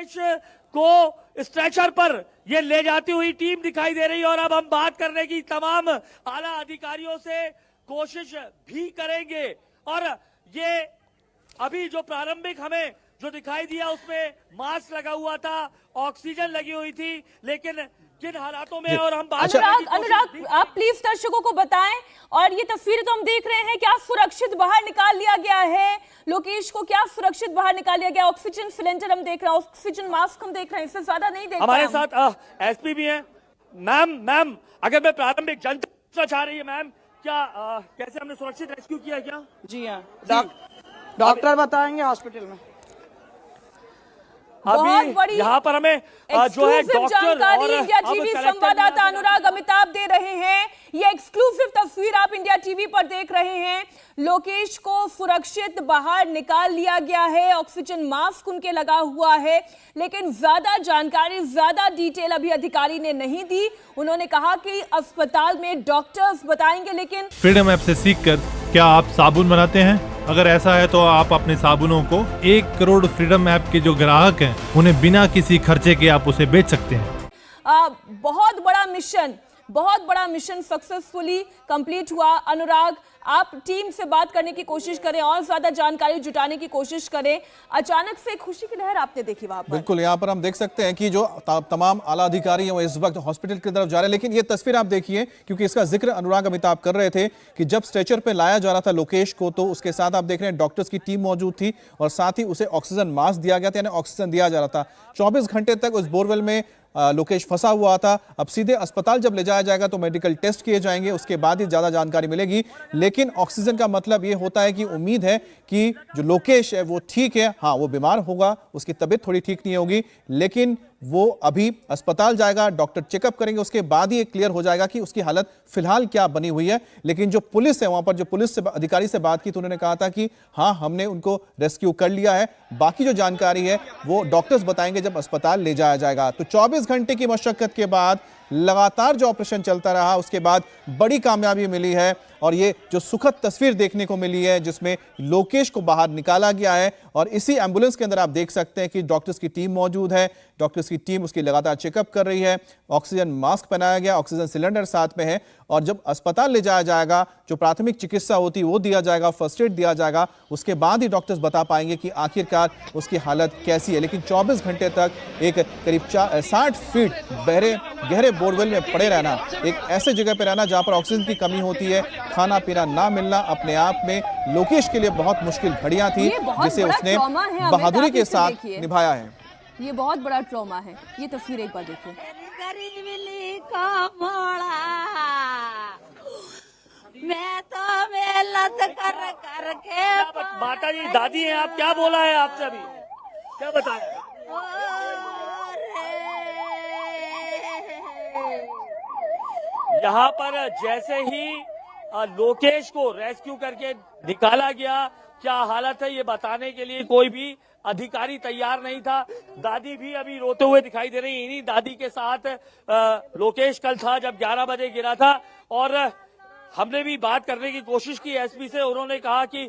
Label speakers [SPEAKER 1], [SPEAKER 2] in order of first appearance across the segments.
[SPEAKER 1] लोकेश को स्ट्रेचर पर ये ले जाती हुई टीम दिखाई दे रही है और अब हम बात करने की तमाम आला अधिकारियों से कोशिश भी करेंगे। और ये अभी जो प्रारंभिक हमें जो दिखाई दिया उसमें मास्क लगा हुआ था, ऑक्सीजन लगी हुई थी, लेकिन किन हालातों में और हम बात
[SPEAKER 2] अनुराग आप प्लीज दर्शकों को बताएं। और ये तस्वीरें तो हम देख रहे हैं, क्या सुरक्षित बाहर निकाल लिया गया है लोकेश को? क्या सुरक्षित बाहर निकाल लिया गया? ऑक्सीजन सिलेंडर हम देख रहे हैं, ऑक्सीजन मास्क हम देख रहे हैं, इससे ज्यादा नहीं देख
[SPEAKER 1] हमारे साथ एसपी भी हैं। मैम अगर मैं प्रारंभिक जानकारी चाह रही है मैम, क्या कैसे हमने सुरक्षित रेस्क्यू किया क्या?
[SPEAKER 3] जी हाँ, डॉक्टर बताएंगे हॉस्पिटल में।
[SPEAKER 1] अभी यहाँ पर हमें जो है डॉक्टर और
[SPEAKER 2] इंडिया टीवी संवाददाता अनुराग अमिताभ दे रहे हैं। ये एक्सक्लूसिव तस्वीर आप इंडिया टीवी पर देख रहे हैं। लोकेश को सुरक्षित बाहर निकाल लिया गया है, ऑक्सीजन मास्क उनके लगा हुआ है, लेकिन ज्यादा जानकारी, ज्यादा डिटेल अभी अधिकारी ने नहीं दी। उन्होंने कहा कि अस्पताल में डॉक्टर्स बताएंगे, लेकिन
[SPEAKER 4] फ्रीडम ऐप से सीखकर क्या आप साबुन बनाते हैं? अगर ऐसा है तो आप अपने साबुनों को 1 करोड़ फ्रीडम ऐप के जो ग्राहक हैं उन्हें बिना किसी खर्चे के आप उसे बेच सकते हैं।
[SPEAKER 2] बहुत बड़ा मिशन सक्सेसफुली कंप्लीट हुआ। अनुराग, आप टीम से बात करने की कोशिश करें और ज्यादा जानकारी जुटाने की कोशिश करें। अचानक से खुशी की लहर आपने देखी वहां पर।
[SPEAKER 5] बिल्कुल, यहाँ पर हम देख सकते हैं कि जो तमाम आला अधिकारी हैं वो इस वक्त हॉस्पिटल की तरफ जा रहे हैं। लेकिन ये तस्वीर आप देखिए, क्योंकि इसका जिक्र अनुराग अमिताभ कर रहे थे कि जब स्ट्रेचर पे लाया जा रहा था लोकेश को, तो उसके साथ आप देख रहे हैं डॉक्टर्स की टीम मौजूद थी और साथ ही उसे ऑक्सीजन मास्क दिया गया था, यानी ऑक्सीजन दिया जा रहा था। 24 घंटे तक उस बोरवेल में लोकेश फंसा हुआ था। अब सीधे अस्पताल जब ले जाया जाएगा तो मेडिकल टेस्ट किए जाएंगे, उसके बाद ही ज्यादा जानकारी मिलेगी। लेकिन ऑक्सीजन का मतलब ये होता है कि उम्मीद है कि जो लोकेश है वो ठीक है। हाँ, वो बीमार होगा, उसकी तबीयत थोड़ी ठीक नहीं होगी, लेकिन वो अभी अस्पताल जाएगा, डॉक्टर चेकअप करेंगे, उसके बाद ही क्लियर हो जाएगा कि उसकी हालत फिलहाल क्या बनी हुई है। लेकिन जो पुलिस है, वहां पर जो पुलिस से अधिकारी से बात की तो उन्होंने कहा था कि हाँ, हमने उनको रेस्क्यू कर लिया है, बाकी जो जानकारी है वो डॉक्टर्स बताएंगे जब अस्पताल ले जाया जाएगा। तो 24 घंटे की मशक्कत के बाद लगातार जो ऑपरेशन चलता रहा, उसके बाद बड़ी कामयाबी मिली है और ये जो सुखद तस्वीर देखने को मिली है जिसमें लोकेश को बाहर निकाला गया है। और इसी एम्बुलेंस के अंदर आप देख सकते हैं कि डॉक्टर्स की टीम मौजूद है, डॉक्टर्स की टीम उसकी लगातार चेकअप कर रही है, ऑक्सीजन मास्क पहनाया गया, ऑक्सीजन सिलेंडर साथ में है और जब अस्पताल ले जाया जाएगा, जो प्राथमिक चिकित्सा होती है वो दिया जाएगा, फर्स्ट एड दिया जाएगा, उसके बाद ही डॉक्टर्स बता पाएंगे कि आखिरकार उसकी हालत कैसी है। लेकिन 24 घंटे तक एक करीब 60 फीट गहरे बोरवेल में पड़े रहना, एक ऐसे जगह पर रहना जहां पर ऑक्सीजन की कमी होती है, खाना पीना ना मिलना, अपने आप में लोकेश के लिए बहुत मुश्किल घड़ियां थी जिसे उसने बहादुरी के साथ निभाया है।
[SPEAKER 2] ये बहुत बड़ा ट्रॉमा है। ये तस्वीर एक बार देखिए।
[SPEAKER 6] मैं तो मेहनत कर के
[SPEAKER 1] माता जी, दादी हैं आप, क्या बोला है आपसे अभी, क्या बताया? यहाँ पर जैसे ही लोकेश को रेस्क्यू करके निकाला गया, क्या हालत है ये बताने के लिए कोई भी अधिकारी तैयार नहीं था। दादी भी अभी रोते हुए दिखाई दे रही। इन्हीं दादी के साथ लोकेश कल था जब 11 बजे गिरा था और हमने भी बात करने की कोशिश की एसपी से। उन्होंने कहा कि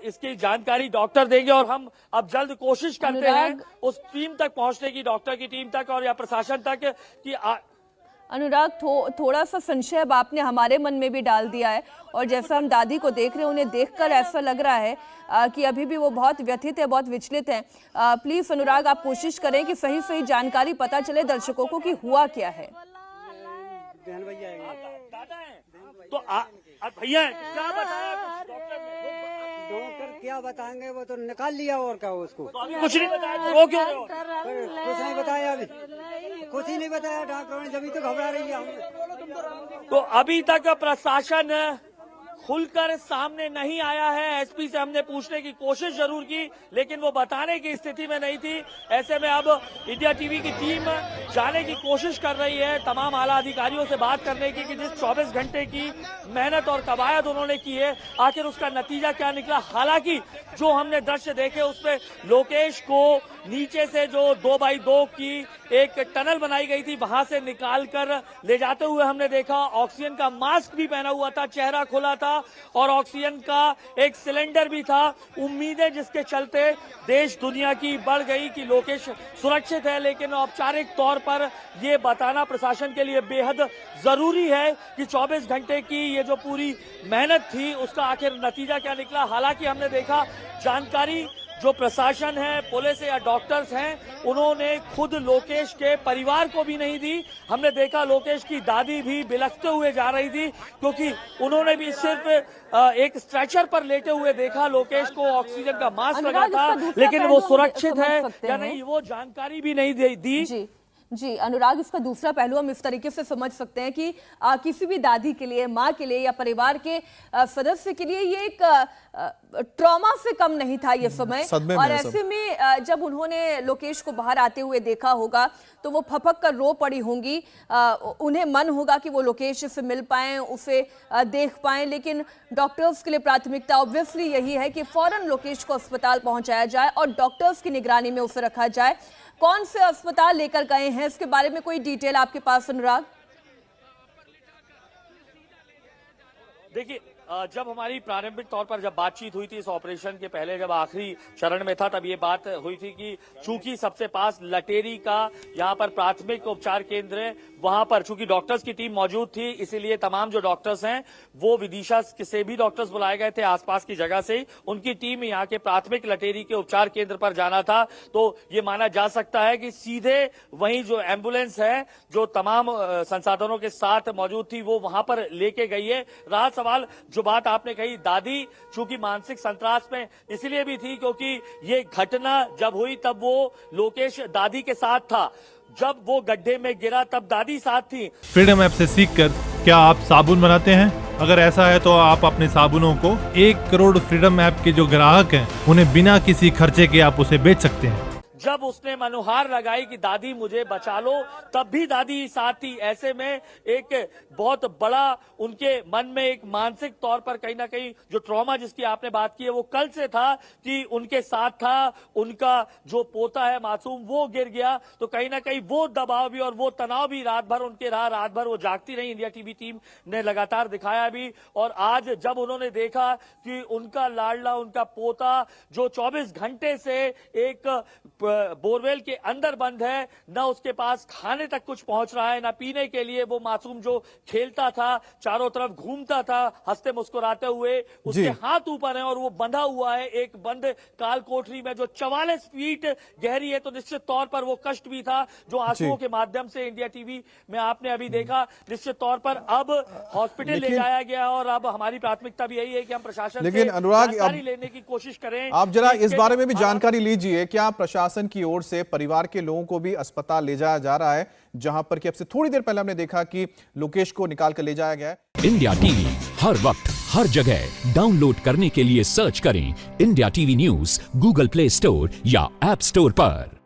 [SPEAKER 1] इसकी जानकारी डॉक्टर देंगे और हम अब जल्द कोशिश करते हैं उस टीम तक पहुंचने की, डॉक्टर की टीम तक और या प्रशासन तक कि
[SPEAKER 2] अनुराग, थोड़ा सा संशय अब आपने हमारे मन में भी डाल दिया है और जैसा हम दादी को देख रहे हैं, उन्हें देखकर ऐसा लग रहा है कि अभी भी वो बहुत व्यथित है, बहुत विचलित है। प्लीज अनुराग, आप कोशिश करें कि सही जानकारी पता चले दर्शकों को कि हुआ क्या है।
[SPEAKER 1] तो भैया क्या बताया
[SPEAKER 3] डॉक्टर क्या बताएंगे, वो तो निकाल लिया और क्या उसको
[SPEAKER 1] तो अभी कुछ नहीं बताया, वो क्यों?
[SPEAKER 3] कुछ नहीं बताया, अभी कुछ ही नहीं बताया डॉक्टरों ने, जब तो घबरा रही है।
[SPEAKER 1] तो अभी तक प्रशासन खुलकर सामने नहीं आया है। एसपी से हमने पूछने की कोशिश जरूर की, लेकिन वो बताने की स्थिति में नहीं थी। ऐसे में अब इंडिया टीवी की टीम जाने की कोशिश कर रही है, तमाम आला अधिकारियों से बात करने की कि जिस 24 घंटे की मेहनत और कवायद उन्होंने की है, आखिर उसका नतीजा क्या निकला। हालांकि जो हमने दृश्य देखे उसमें लोकेश को नीचे से जो 2x2 की एक टनल बनाई गई थी, वहां से निकाल कर ले जाते हुए हमने देखा। ऑक्सीजन का मास्क भी पहना हुआ था, चेहरा खुला था था और ऑक्सीजन का एक सिलेंडर भी था। उम्मीदें जिसके चलते देश दुनिया की बढ़ गई कि लोकेश सुरक्षित है, लेकिन औपचारिक तौर पर ये बताना प्रशासन के लिए बेहद जरूरी है कि 24 घंटे की ये जो पूरी मेहनत थी उसका आखिर नतीजा क्या निकला। हालांकि हमने देखा जानकारी जो प्रशासन है, पुलिस या डॉक्टर्स हैं, उन्होंने खुद लोकेश के परिवार को भी नहीं दी। हमने देखा लोकेश की दादी भी बिलखते हुए जा रही थी, क्योंकि उन्होंने भी सिर्फ एक स्ट्रेचर पर लेटे हुए देखा लोकेश को, ऑक्सीजन का मास्क लगा था, लेकिन वो सुरक्षित है या नहीं वो जानकारी भी नहीं दी।
[SPEAKER 2] जी अनुराग, इसका दूसरा पहलू हम इस तरीके से समझ सकते हैं कि किसी भी दादी के लिए, माँ के लिए या परिवार के सदस्य के लिए ये एक ट्रॉमा से कम नहीं था ये समय। और ऐसे में जब उन्होंने लोकेश को बाहर आते हुए देखा होगा तो वो फपक कर रो पड़ी होंगी। उन्हें मन होगा कि वो लोकेश से मिल पाएं, उसे देख पाएं, लेकिन डॉक्टर्स के लिए प्राथमिकता ऑब्वियसली यही है कि फौरन लोकेश को अस्पताल पहुंचाया जाए और डॉक्टर्स की निगरानी में उसे रखा जाए। कौन से अस्पताल लेकर गए हैं, इसके बारे में कोई डिटेल आपके पास अनुराग?
[SPEAKER 1] देखिए, जब हमारी प्रारंभिक तौर पर जब बातचीत हुई थी इस ऑपरेशन के पहले, जब आखिरी चरण में था, तब ये बात हुई थी कि चूंकि सबसे पास लटेरी का यहाँ पर प्राथमिक उपचार केंद्र है, वहां पर चूंकि डॉक्टर्स की टीम मौजूद थी, इसीलिए तमाम जो डॉक्टर्स हैं वो विदिशा से भी डॉक्टर्स बुलाए गए थे आसपास की जगह से। उनकी टीम यहाँ के प्राथमिक लटेरी के उपचार केंद्र पर जाना था। तो ये माना जा सकता है कि सीधे वहीं जो एम्बुलेंस है, जो तमाम संसाधनों के साथ मौजूद थी, वो वहां पर लेके गई है। रहा सवाल जो बात आपने कही, दादी चूंकि मानसिक संत्रास में इसलिए भी थी क्योंकि ये घटना जब हुई तब वो लोकेश दादी के साथ था। जब वो गड्ढे में गिरा तब दादी साथ थी।
[SPEAKER 4] फ्रीडम ऐप से सीखकर क्या आप साबुन बनाते हैं? अगर ऐसा है तो आप अपने साबुनों को 1 करोड़ फ्रीडम ऐप के जो ग्राहक हैं उन्हें बिना किसी खर्चे के आप उसे बेच सकते हैं।
[SPEAKER 1] जब उसने मनुहार लगाई कि दादी मुझे बचा लो, तब भी दादी साथ थी। ऐसे में एक बहुत बड़ा उनके मन में एक मानसिक तौर पर कहीं ना कहीं जो ट्रॉमा जिसकी आपने बात की है वो कल से था कि उनके साथ था, उनका जो पोता है मासूम वो गिर गया, तो कहीं ना कहीं वो दबाव भी और वो तनाव भी रात भर उनके रहा। रात भर वो जागती रही, इंडिया टीवी टीम ने लगातार दिखाया भी। और आज जब उन्होंने देखा कि उनका लाडला, उनका पोता जो 24 घंटे से एक बोरवेल के अंदर बंद है, न उसके पास खाने तक कुछ पहुंच रहा है, न पीने के लिए, वो मासूम जो खेलता था, चारों तरफ घूमता था हंसते मुस्कुराते हुए, उसके हाथ ऊपर हैं और वो बंधा हुआ है एक बंद काल कोठरी में जो 44 फीट गहरी है। तो निश्चित तौर पर वो कष्ट भी था जो आंसुओं के माध्यम से इंडिया टीवी में आपने अभी देखा। निश्चित तौर पर अब हॉस्पिटल ले जाया गया और अब हमारी प्राथमिकता भी यही है कि हम प्रशासन से जानकारी लेने की कोशिश करें।
[SPEAKER 5] आप जरा इस बारे में भी जानकारी लीजिए, क्या प्रशासन की ओर से परिवार के लोगों को भी अस्पताल ले जाया जा रहा है, जहां पर कि अब से थोड़ी देर पहले हमने देखा कि लोकेश को निकाल कर ले जाया गया है।
[SPEAKER 7] इंडिया टीवी हर वक्त हर जगह डाउनलोड करने के लिए सर्च करें India TV news Google play store या ऐप स्टोर पर।